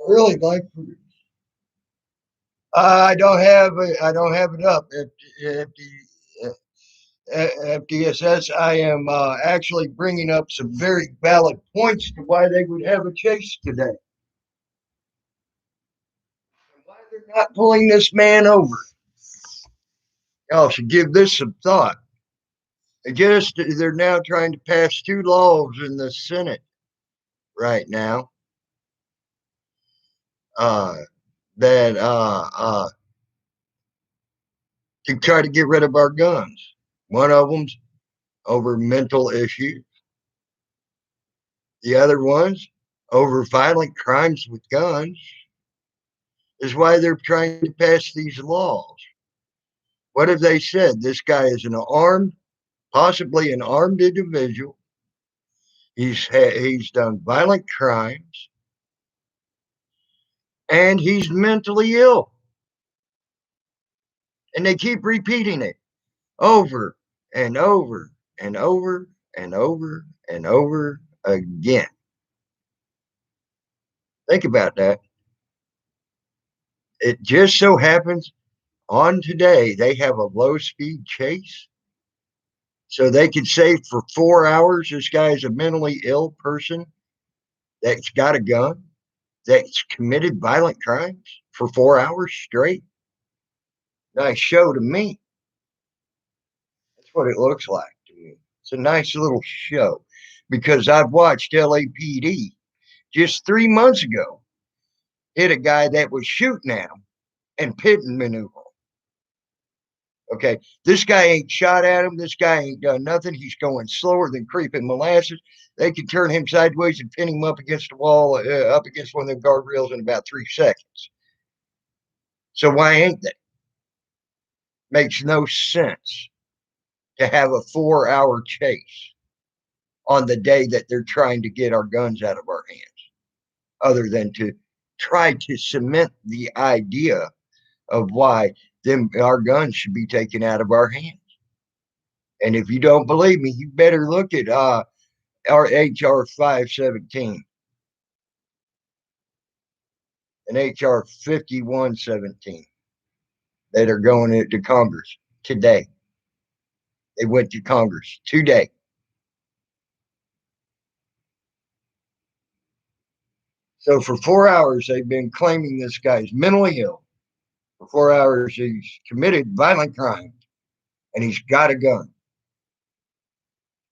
Really like. I don't have it up. If the FDSS, I am actually bringing up some very valid points to why they would have a chase today, and why they're not pulling this man over. Y'all should give this some thought. They're now trying to pass two laws in the Senate right now uh, that to try to get rid of our guns. One of them's over mental issues. The other one's over violent crimes with guns. Is why they're trying to pass these laws. What have they said? This guy is an armed, possibly an armed individual. He's done violent crimes, and he's mentally ill. And they keep repeating it over and over and over and over and over again. Think about that. It just so happens on today they have a low speed chase. So they could say for 4 hours this guy is a mentally ill person that's got a gun, that's committed violent crimes for 4 hours straight. Nice show to me. That's what it looks like to me. It's a nice little show because I've watched LAPD just 3 months ago hit a guy that was shooting at him and pit and maneuver. Okay, this guy ain't shot at him. This guy ain't done nothing. He's going slower than creeping molasses. They can turn him sideways and pin him up against the wall, up against one of the guardrails in about 3 seconds. So why ain't they? Makes no sense to have a 4 hour chase on the day that they're trying to get our guns out of our hands, other than to try to cement the idea of why our guns should be taken out of our hands. And if you don't believe me, you better look at our HR 517 and HR 5117 that are going to Congress today. They went to Congress today. So for 4 hours, they've been claiming this guy's mentally ill. For 4 hours, he's committed violent crimes and he's got a gun.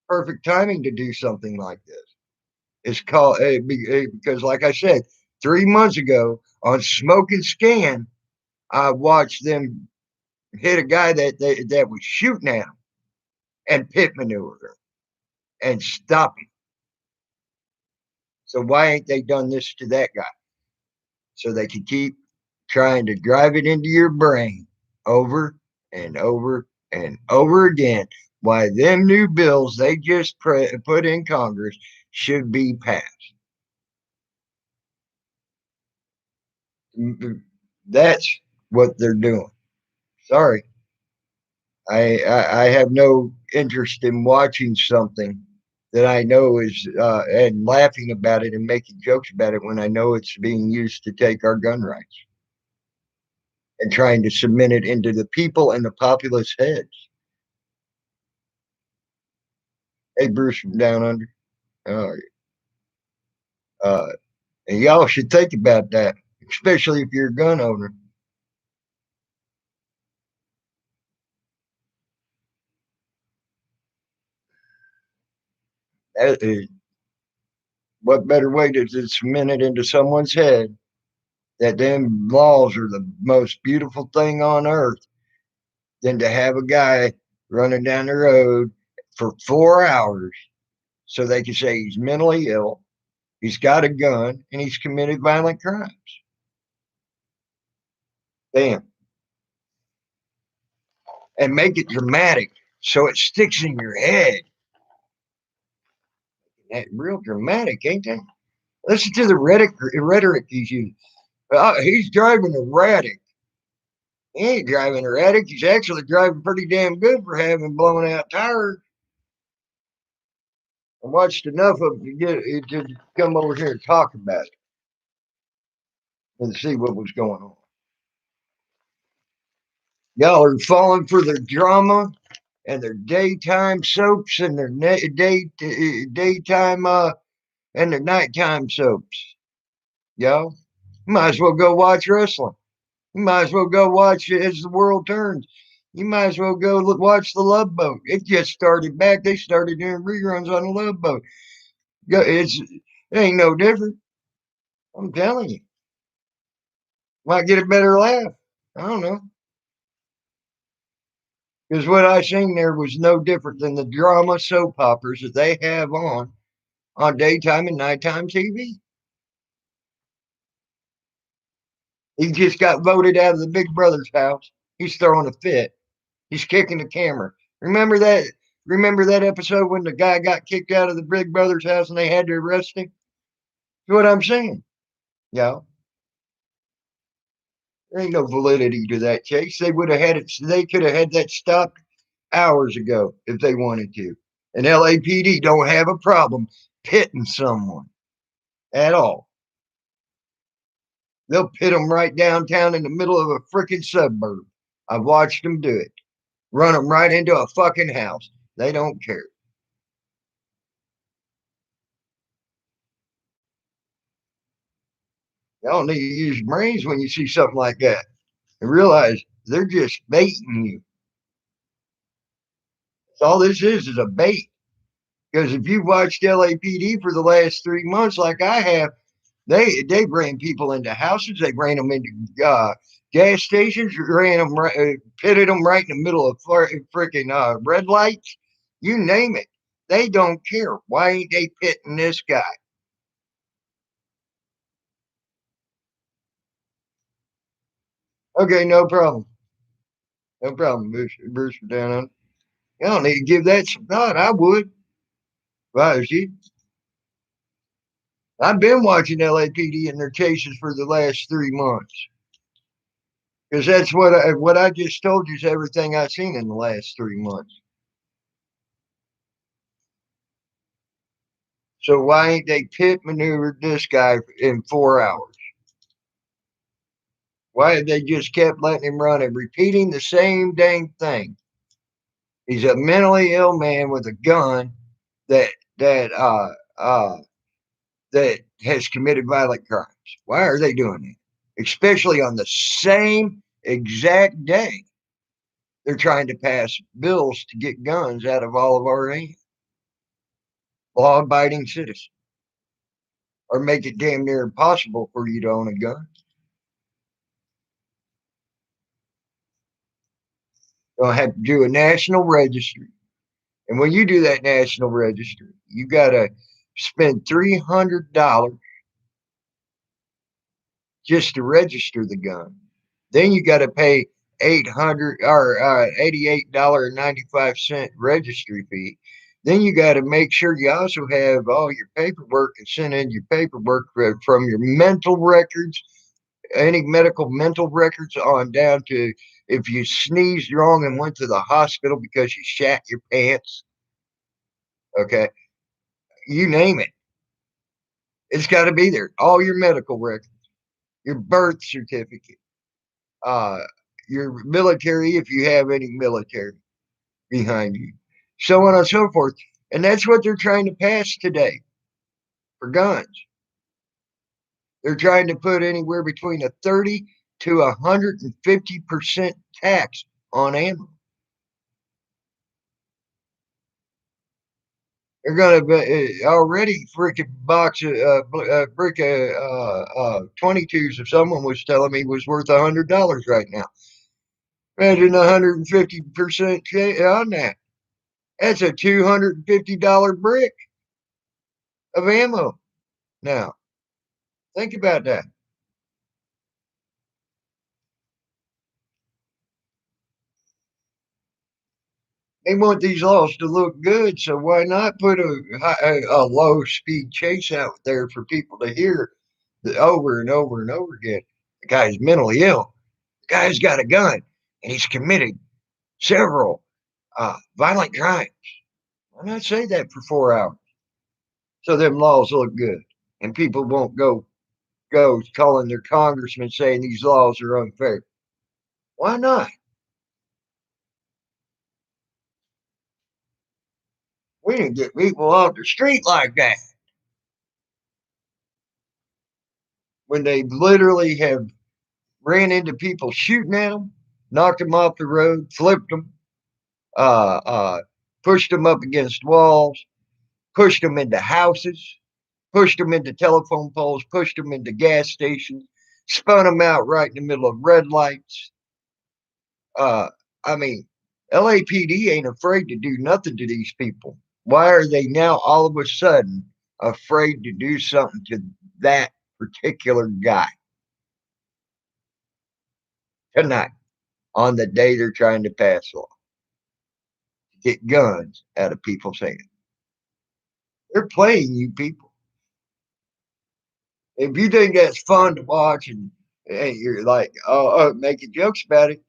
Perfect timing to do something like this. It's called because, like I said, 3 months ago on Smoke and Scan, I watched them hit a guy that was shooting at him and pit maneuver him and stop him. So why ain't they done this to that guy? So they can keep trying to drive it into your brain over and over and over again why them new bills they just put in Congress should be passed. That's what they're doing. Sorry. I have no interest in watching something that I know is and laughing about it and making jokes about it when I know it's being used to take our gun rights and trying to cement it into the people and the populace heads. Hey, Bruce from Down Under. Uh, uh, and y'all should think about that, especially if you're a gun owner. What better way to cement it into someone's head that them laws are the most beautiful thing on earth than to have a guy running down the road for 4 hours so they can say he's mentally ill, he's got a gun, and he's committed violent crimes. Damn. And make it dramatic so it sticks in your head. That real dramatic, ain't that? Listen to the rhetoric he's using. He's driving erratic. He ain't driving erratic. He's actually driving pretty damn good for having blown out tires. I watched enough of it to come over here and talk about it. and see what was going on. Y'all are falling for their drama and their daytime soaps and their daytime and their nighttime soaps. Y'all might as well go watch wrestling. You might as well go watch it as the world turns. You might as well go watch the Love Boat. It just started back. They started doing reruns on the Love Boat. It ain't no different. I'm telling you. Might get a better laugh. I don't know. Because what I seen there was no different than the drama soap operas that they have on daytime and nighttime TV. He just got voted out of the Big Brother's house. He's throwing a fit. He's kicking the camera. Remember that? Remember that episode when the guy got kicked out of the Big Brother's house and they had to arrest him? That's what I'm saying. Yeah, there ain't no validity to that case. They would have had it. They could have had that stopped hours ago if they wanted to. And LAPD don't have a problem pitting someone at all. They'll pit them right downtown in the middle of a freaking suburb. I've watched them do it. Run them right into a fucking house. They don't care. Y'all need to use your brains when you see something like that and realize they're just baiting you. So all this is a bait. Because if you've watched LAPD for the last 3 months, like I have, they ran people into houses, they ran them into gas stations, ran them, pitted them right in the middle of freaking red lights. You name it, they don't care. Why ain't they pitting this guy? Okay, no problem, no problem, Bruce down on. You don't need to give that some thought. I would, if I was you. I've been watching LAPD and their cases for the last 3 months. Because that's what I just told you is everything I've seen in the last 3 months. So why ain't they pit maneuvered this guy in 4 hours? Why have they just kept letting him run and repeating the same dang thing? He's a mentally ill man with a gun that that uh uh that has committed violent crimes. Why are they doing that? Especially on the same exact day they're trying to pass bills to get guns out of all of our law-abiding citizens, or make it damn near impossible for you to own a gun. You'll have to do a national registry. And when you do that national registry, you got to spend $300 just to register the gun. Then you got to pay 800 or $88.95 registry fee. Then you got to make sure you also have all your paperwork and send in your paperwork from your mental records, any medical mental records on down to if you sneezed wrong and went to the hospital because you shat your pants. Okay. You name it. It's got to be there. All your medical records, your birth certificate, uh, your military, if you have any military behind you, so on and so forth. And that's what they're trying to pass today for guns. They're trying to put anywhere between a 30 to 150% tax on ammo. They're going to be already freaking box brick of 22s. If someone was telling me was worth $100 right now, imagine 150% on that. That's a $250 brick of ammo. Now, think about that. They want these laws to look good, so why not put a low speed chase out there for people to hear over and over and over again? The guy's mentally ill. The guy's got a gun, and he's committed several violent crimes. Why not say that for 4 hours so them laws look good and people won't go goes calling their congressman saying these laws are unfair. Why not? We didn't get people off the street like that when they literally have ran into people shooting at them, knocked them off the road, flipped them, uh, uh, pushed them up against walls, pushed them into houses, pushed them into telephone poles, pushed them into gas stations, spun them out right in the middle of red lights. Uh, I mean, LAPD ain't afraid to do nothing to these people. Why are they now all of a sudden afraid to do something to that particular guy tonight on the day they're trying to pass law to get guns out of people's hands? They're playing you people. If you think that's fun to watch and you're like, making jokes about it,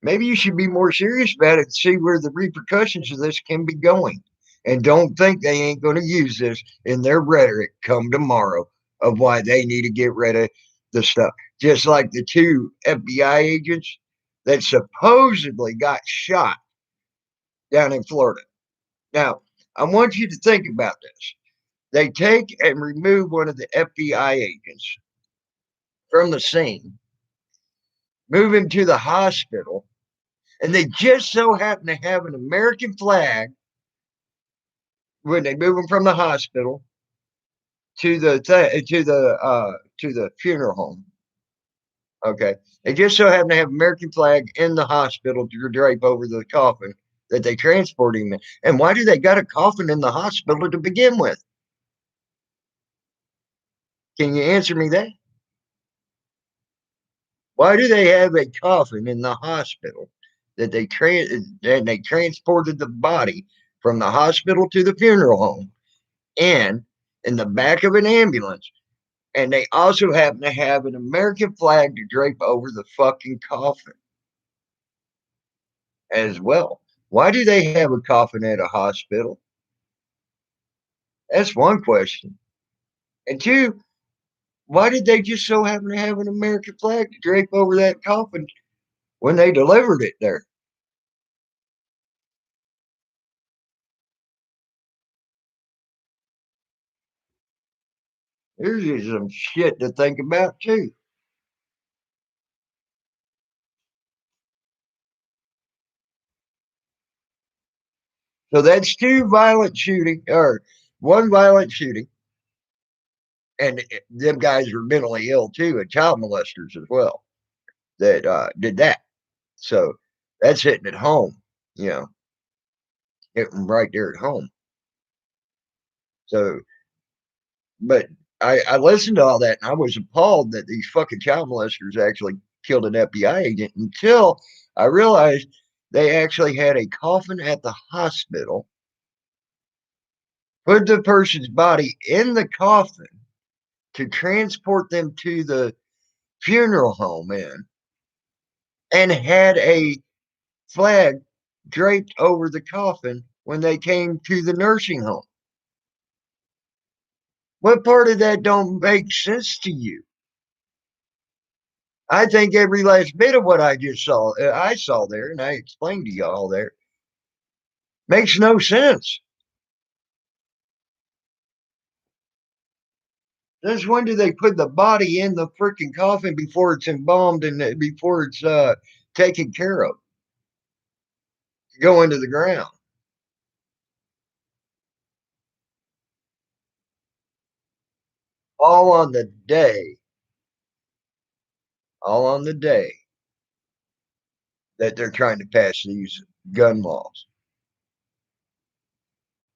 maybe you should be more serious about it and see where the repercussions of this can be going. And don't think they ain't going to use this in their rhetoric come tomorrow of why they need to get rid of the stuff. Just like the two FBI agents that supposedly got shot down in Florida. Now, I want you to think about this. They take and remove one of the FBI agents from the scene, move him to the hospital, and they just so happen to have an American flag when they move him from the hospital to the funeral home. Okay, they just so happen to have American flag in the hospital to drape over the coffin that they transport him in. And why do they got a coffin in the hospital to begin with? Can you answer me that? Why do they have a coffin in the hospital that they transported the body from the hospital to the funeral home and in the back of an ambulance? And they also happen to have an American flag to drape over the fucking coffin as well. Why do they have a coffin at a hospital? That's one question. And two, why did they just so happen to have an American flag to drape over that coffin when they delivered it there? There's just some shit to think about too. So that's two violent shooting or one violent shooting, and them guys were mentally ill too, and child molesters as well that did that. So that's hitting at home, you know, hitting right there at home. So, but I listened to all that and I was appalled that these fucking child molesters actually killed an FBI agent until I realized they actually had a coffin at the hospital, put the person's body in the coffin to transport them to the funeral home in, and had a flag draped over the coffin when they came to the nursing home. What part of that don't make sense to you? I think every last bit of what I saw there, and I explained to y'all there, makes no sense. Since when do they put the body in the freaking coffin before it's embalmed and before it's taken care of to go into the ground? All on the day, all on the day that they're trying to pass these gun laws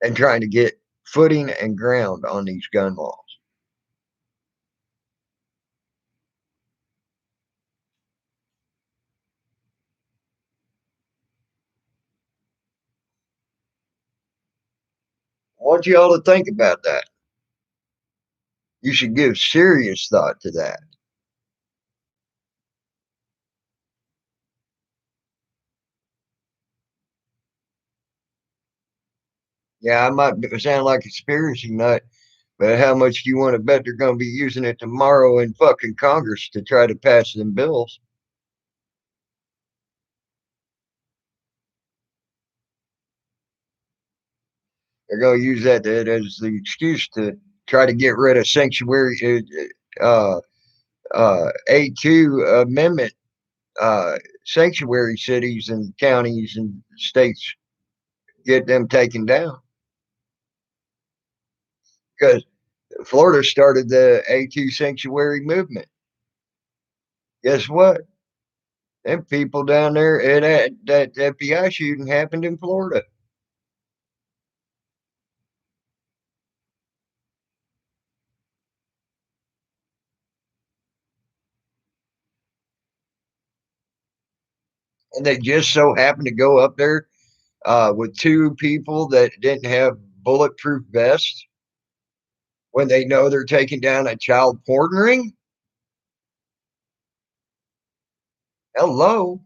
and trying to get footing and ground on these gun laws. I want you all to think about that. You should give serious thought to that. Yeah, I might sound like a conspiracy nut, But how much do you want to bet they're going to be using it tomorrow in fucking Congress to try to pass them bills? They're going to use that as the excuse to try to get rid of sanctuary A2 amendment sanctuary cities and counties and states, get them taken down. Because Florida started the A2 sanctuary movement. Guess what? Them people down there at that FBI shooting happened in Florida. And they just so happened to go up there with two people that didn't have bulletproof vests when they know they're taking down a child porn ring. Hello.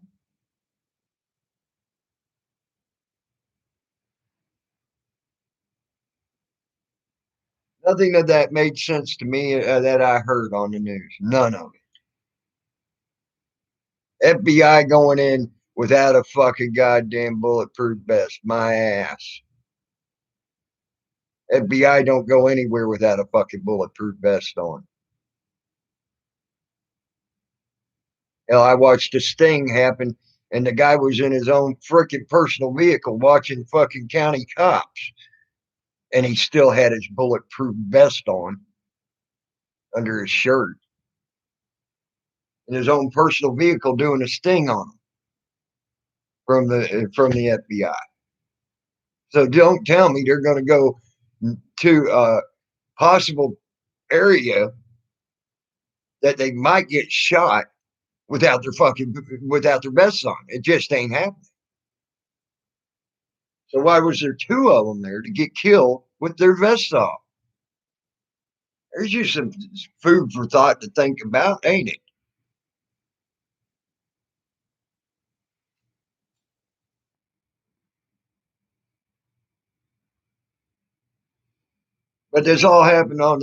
Nothing of that made sense to me that I heard on the news. None of it. FBI going in without a fucking goddamn bulletproof vest. My ass. FBI don't go anywhere without a fucking bulletproof vest on. Hell, I watched a sting happen, and the guy was in his own freaking personal vehicle watching fucking county cops, and he still had his bulletproof vest on under his shirt in his own personal vehicle doing a sting on him from the FBI. So don't tell me they're going to go to a possible area that they might get shot without their vests on. It just ain't happening. So why was there two of them there to get killed with their vests off? There's just some food for thought to think about, ain't it? But this all happened on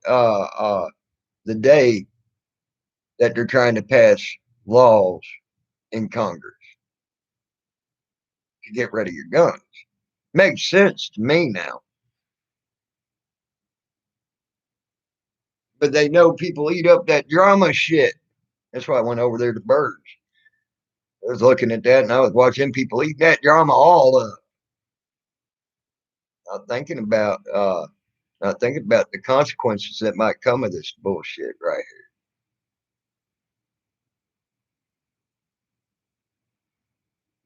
uh, uh, the day that they're trying to pass laws in Congress to get rid of your guns. Makes sense to me now. But they know people eat up that drama shit. That's why I went over there to Birds. I was looking at that and I was watching people eat that drama all up. Not thinking about not thinking about the consequences that might come of this bullshit right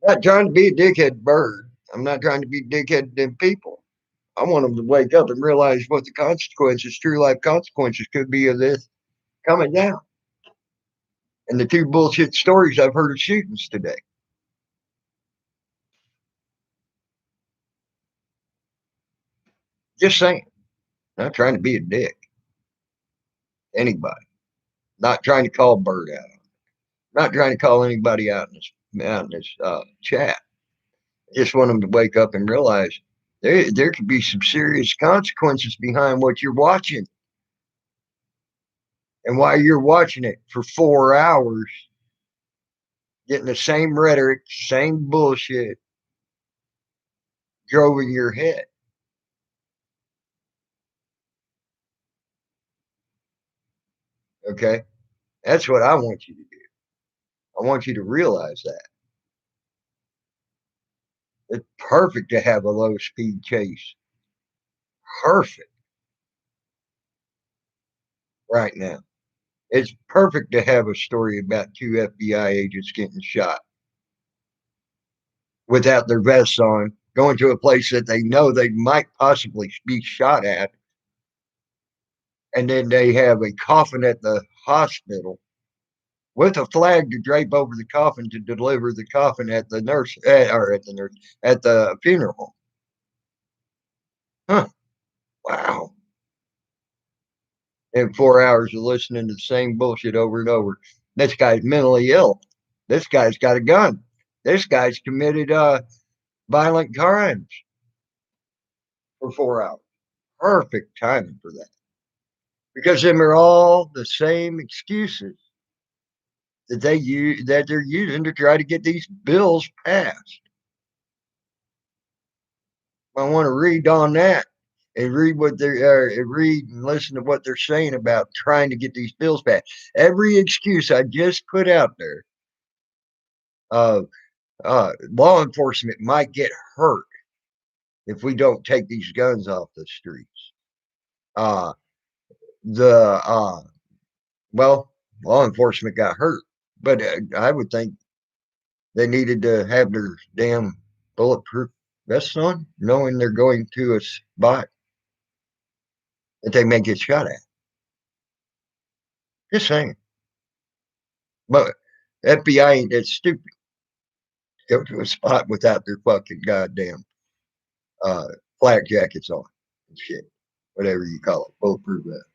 here. Not trying to be a dickhead bird. I'm not trying to be dickhead to people. I want them to wake up and realize what the consequences, true life consequences, could be of this coming down. And the two bullshit stories I've heard of shootings today. Just saying. Not trying to be a dick. Anybody. Not trying to call Bird out. Not trying to call anybody out in this chat. Just want them to wake up and realize there could be some serious consequences behind what you're watching. And while you're watching it for 4 hours, getting the same rhetoric, same bullshit drove in your head. Okay. That's what I want you to do. I want you to realize that. It's perfect to have a low speed chase. Perfect right now. It's perfect to have a story about two FBI agents getting shot without their vests on, going to a place that they know they might possibly be shot at. And then they have a coffin at the hospital with a flag to drape over the coffin to deliver the coffin at the nurse or at the funeral home. Huh? Wow. And 4 hours of listening to the same bullshit over and over. This guy's mentally ill. This guy's got a gun. This guy's committed violent crimes for 4 hours. Perfect timing for that. Because them are all the same excuses that they're using to try to get these bills passed. I want to read on that and read what they're read and listen to what they're saying about trying to get these bills passed. Every excuse I just put out there, uh, law enforcement might get hurt if we don't take these guns off the streets. Uh, the well, law enforcement got hurt, but I would think they needed to have their damn bulletproof vests on, knowing they're going to a spot that they may get shot at. Just saying. But FBI ain't that stupid to go to a spot without their fucking goddamn uh, flak jackets on and shit, whatever you call it, bulletproof vest.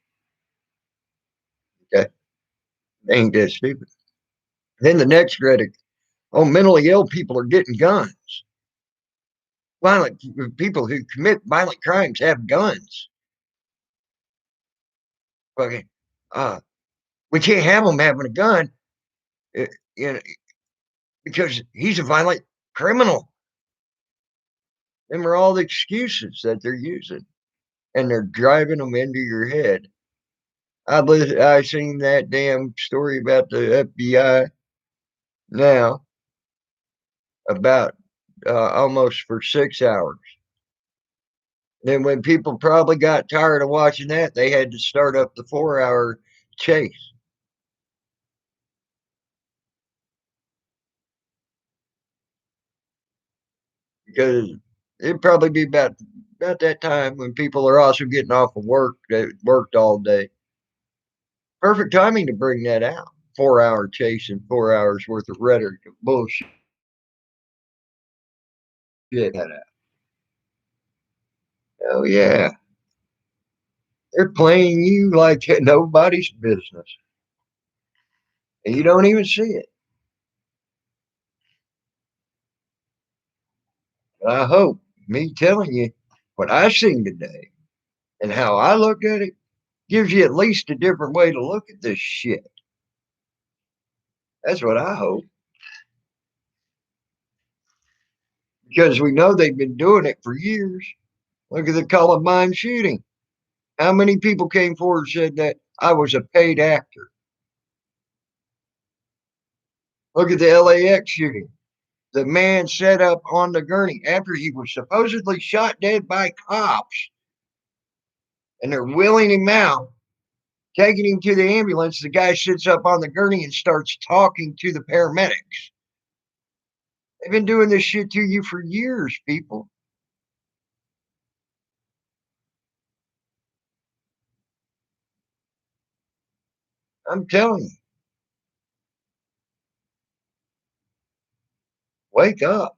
Okay, they ain't that stupid. Then the next critic, oh, mentally ill people are getting guns. Violent people who commit violent crimes have guns. Okay, we can't have them having a gun, uh, you know, because he's a violent criminal. Them are all the excuses that they're using, and they're driving them into your head. I seen that damn story about the FBI now about almost for 6 hours. Then when people probably got tired of watching that, they had to start up the 4 hour chase. Because it'd probably be about that time when people are also getting off of work that worked all day. Perfect timing to bring that out. 4 hour chase and 4 hours worth of rhetoric and bullshit. Oh yeah, they're playing you like nobody's business, and you don't even see it. But I hope me telling you what I seen today and how I look at it gives you at least a different way to look at this shit. That's what I hope. Because we know they've been doing it for years. Look at the Columbine shooting. How many people came forward and said that I was a paid actor? Look at the LAX shooting. The man set up on the gurney after he was supposedly shot dead by cops, and they're wheeling him out, taking him to the ambulance. The guy sits up on the gurney and starts talking to the paramedics. They've been doing this shit to you for years, people. I'm telling you, wake up.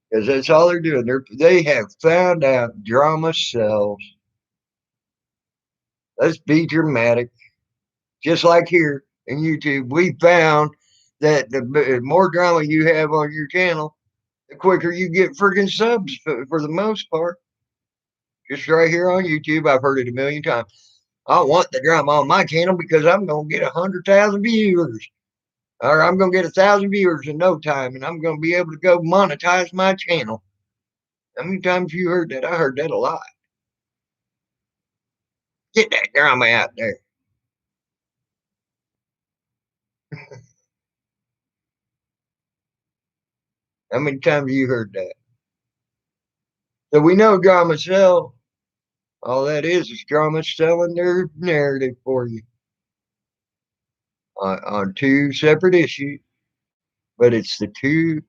Because that's all they're doing. They have found out drama sells. Let's be dramatic. Just like here in YouTube, we found that the more drama you have on your channel, the quicker you get freaking subs for the most part. Just right here on YouTube, I've heard it a million times. I want the drama on my channel because I'm going to get 100,000 viewers, or I'm going to get 1,000 viewers in no time, and I'm going to be able to go monetize my channel. How many times you heard that? I heard that a lot. Get that drama out there. How many times you heard that? So we know drama sells. All that is drama selling their narrative for you on two separate issues, but it's the two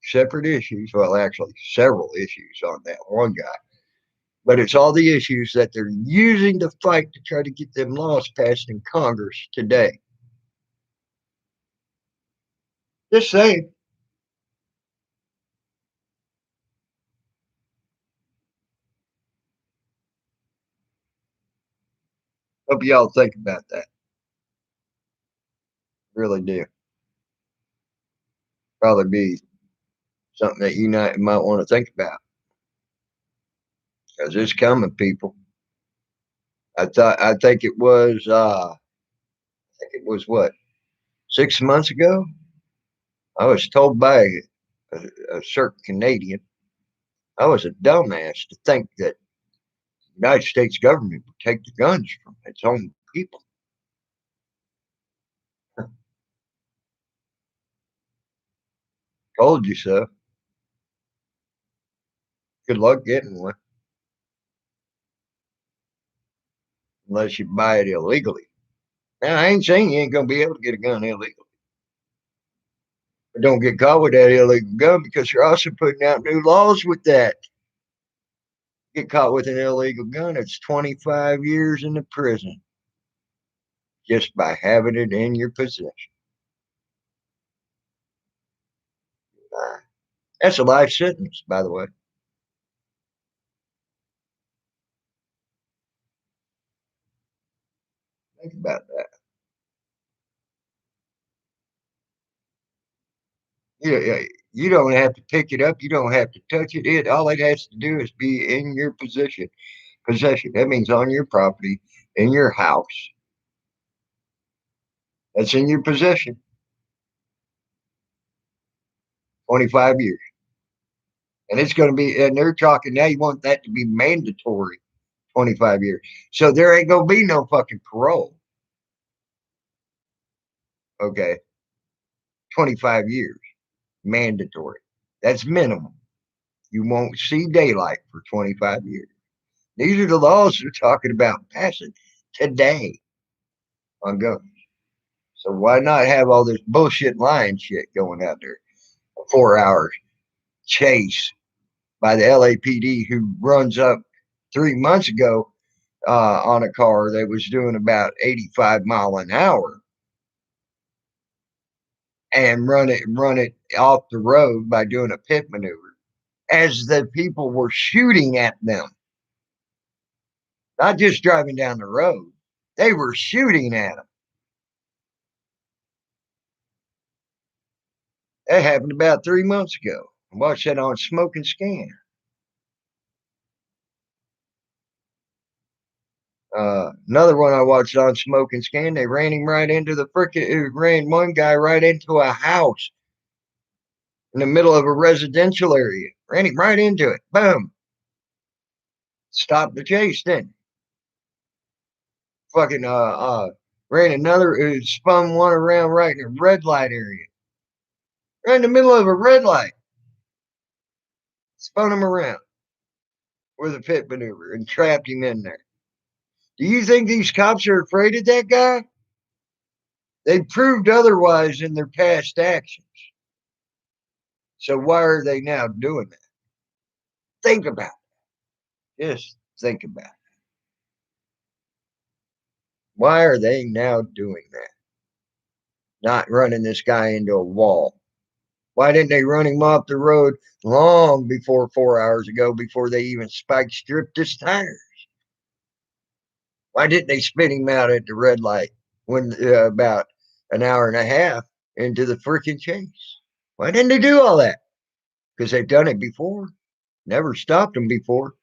separate issues. Well, actually, several issues on that one guy, but it's all the issues that they're using to fight to try to get them laws passed in Congress today. Just saying. Hope y'all think about that. Really do. Probably be Something that you might want to think about, because it's coming, people. I think it was what, 6 months ago. I was told by a certain Canadian I was a dumbass to think that the United States government would take the guns from its own people. Told you so. Good luck getting one, unless you buy it illegally. Now, I ain't saying you ain't gonna be able to get a gun illegally. But don't get caught with that illegal gun, because you're also putting out new laws with that. Get caught with an illegal gun, it's 25 years in the prison just by having it in your possession. That's a life sentence, by the way. Think about that. Yeah, you don't have to pick it up. You don't have to touch it. All it has to do is be in your possession. That means on your property, in your house. That's in your possession. 25 years. And it's going to be, and they're talking now, you want that to be mandatory 25 years. So there ain't going to be no fucking parole. Okay. 25 years. Mandatory. That's minimum. You won't see daylight for 25 years. These are the laws they're talking about passing today on guns. So why not have all this bullshit lying shit going out there? A 4 hour chase by the LAPD, who runs up 3 months ago on a car that was doing about 85 mile an hour, and run it off the road by doing a pit maneuver as the people were shooting at them. Not just driving down the road, they were shooting at them. That happened about 3 months ago. I watched that on Smoke and Scan. Another one I watched on Smoke and Scan, they ran him right into the frickin' ran one guy right into a house in the middle of a residential area. Ran him right into it. Boom. Stopped the chase then. Fucking ran another, spun one around right in a red light area. Right in the middle of a red light. Spun him around with a pit maneuver and trapped him in there. Do you think these cops are afraid of that guy? They proved otherwise in their past actions. So why are they now doing that? Think about it. Just think about it. Why are they now doing that? Not running this guy into a wall. Why didn't they run him off the road long before 4 hours ago, before they even spike stripped his tires? Why didn't they spin him out at the red light when about an hour and a half into the freaking chase? Why didn't they do all that? Because they've done it before. Never stopped them before.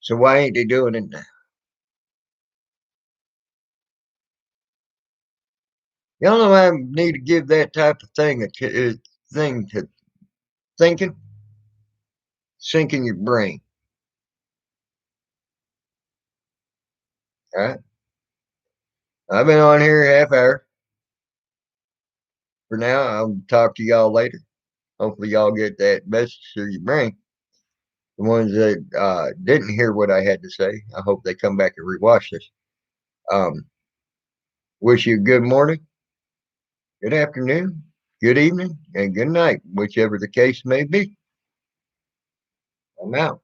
So why ain't they doing it now? Y'all know I need to give that type of thing a thing to thinking, sink in your brain. All right. I've been on here a half hour. For now, I'll talk to y'all later. Hopefully, y'all get that message through your brain. The ones that didn't hear what I had to say, I hope they come back and rewatch this. Um, wish you a good morning, good afternoon, good evening, and good night, whichever the case may be. I'm out.